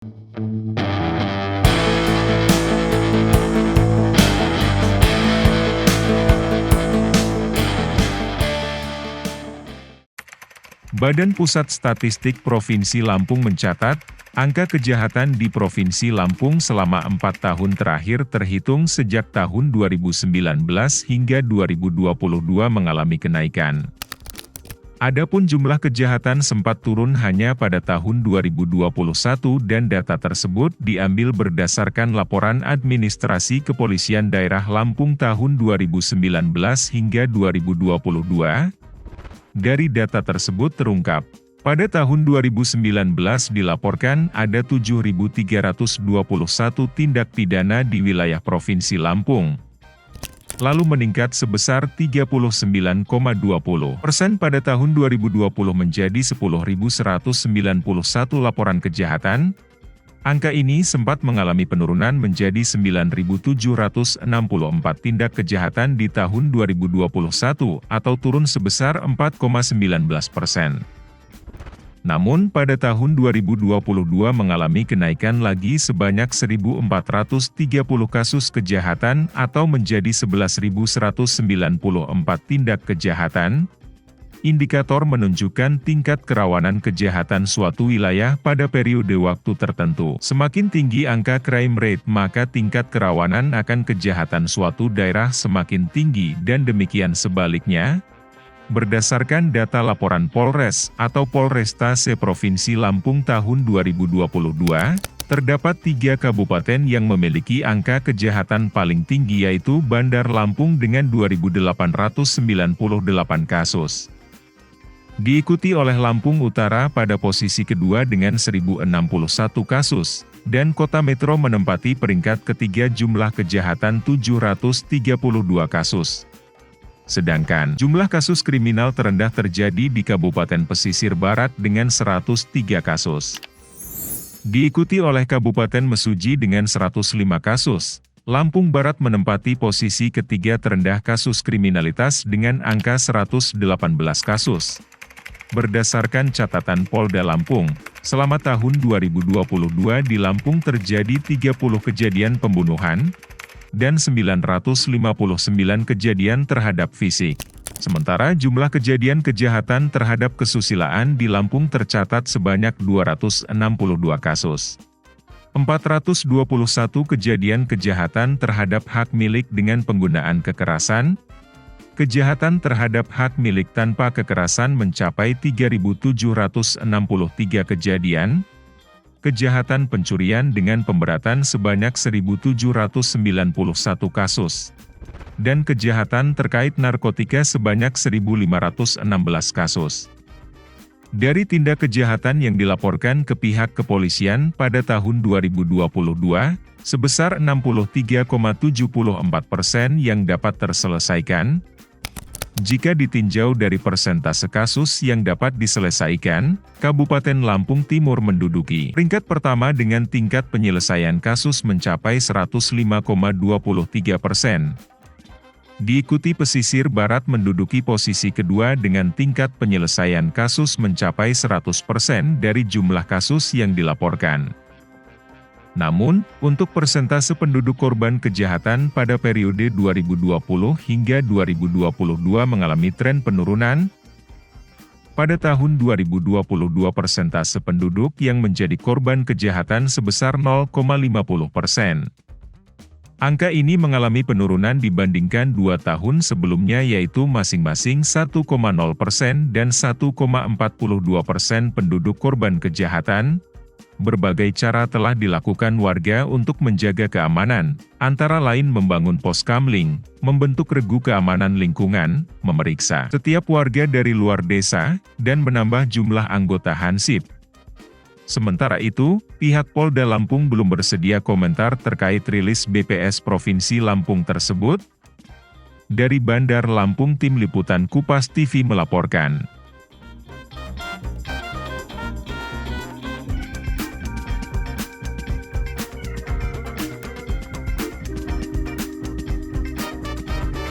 Badan Pusat Statistik Provinsi Lampung mencatat, angka kejahatan di Provinsi Lampung selama 4 tahun terakhir terhitung sejak tahun 2019 hingga 2022 mengalami kenaikan. Adapun jumlah kejahatan sempat turun hanya pada tahun 2021 dan data tersebut diambil berdasarkan laporan administrasi Kepolisian Daerah Lampung tahun 2019 hingga 2022. Dari data tersebut terungkap, pada tahun 2019 dilaporkan ada 7.321 tindak pidana di wilayah Provinsi Lampung, lalu meningkat sebesar 39,20% pada tahun 2020 menjadi 10.191 laporan kejahatan. Angka ini sempat mengalami penurunan menjadi 9.764 tindak kejahatan di tahun 2021 atau turun sebesar 4,19%. Namun pada tahun 2022 mengalami kenaikan lagi sebanyak 1.430 kasus kejahatan atau menjadi 11.194 tindak kejahatan. Indikator menunjukkan tingkat kerawanan kejahatan suatu wilayah pada periode waktu tertentu. Semakin tinggi angka crime rate, maka tingkat kerawanan akan kejahatan suatu daerah semakin tinggi dan demikian sebaliknya. Berdasarkan data laporan Polres atau Polrestase Provinsi Lampung tahun 2022, terdapat 3 kabupaten yang memiliki angka kejahatan paling tinggi yaitu Bandar Lampung dengan 2.898 kasus. Diikuti oleh Lampung Utara pada posisi kedua dengan 1.061 kasus, dan Kota Metro menempati peringkat ketiga jumlah kejahatan 732 kasus. Sedangkan jumlah kasus kriminal terendah terjadi di Kabupaten Pesisir Barat dengan 103 kasus. Diikuti oleh Kabupaten Mesuji dengan 105 kasus. Lampung Barat menempati posisi ketiga terendah kasus kriminalitas dengan angka 118 kasus. Berdasarkan catatan Polda Lampung, selama tahun 2022 di Lampung terjadi 30 kejadian pembunuhan, dan 959 kejadian terhadap fisik. Sementara jumlah kejadian kejahatan terhadap kesusilaan di Lampung tercatat sebanyak 262 kasus. 421 kejadian kejahatan terhadap hak milik dengan penggunaan kekerasan. Kejahatan terhadap hak milik tanpa kekerasan mencapai 3.763 kejadian. Kejahatan pencurian dengan pemberatan sebanyak 1.791 kasus. Dan kejahatan terkait narkotika sebanyak 1.516 kasus. Dari tindak kejahatan yang dilaporkan ke pihak kepolisian pada tahun 2022, sebesar 63,74% yang dapat terselesaikan. Jika ditinjau dari persentase kasus yang dapat diselesaikan, Kabupaten Lampung Timur menduduki peringkat pertama dengan tingkat penyelesaian kasus mencapai 105,23%. Diikuti Pesisir Barat menduduki posisi kedua dengan tingkat penyelesaian kasus mencapai 100% dari jumlah kasus yang dilaporkan. Namun, untuk persentase penduduk korban kejahatan pada periode 2020 hingga 2022 mengalami tren penurunan. Pada tahun 2022 persentase penduduk yang menjadi korban kejahatan sebesar 0,50%. Angka ini mengalami penurunan dibandingkan 2 tahun sebelumnya yaitu masing-masing 1,0% dan 1,42% penduduk korban kejahatan. Berbagai cara telah dilakukan warga untuk menjaga keamanan, antara lain membangun pos kamling, membentuk regu keamanan lingkungan, memeriksa setiap warga dari luar desa, dan menambah jumlah anggota Hansip. Sementara itu, pihak Polda Lampung belum bersedia komentar terkait rilis BPS Provinsi Lampung tersebut. Dari Bandar Lampung, Tim Liputan Kupas TV melaporkan.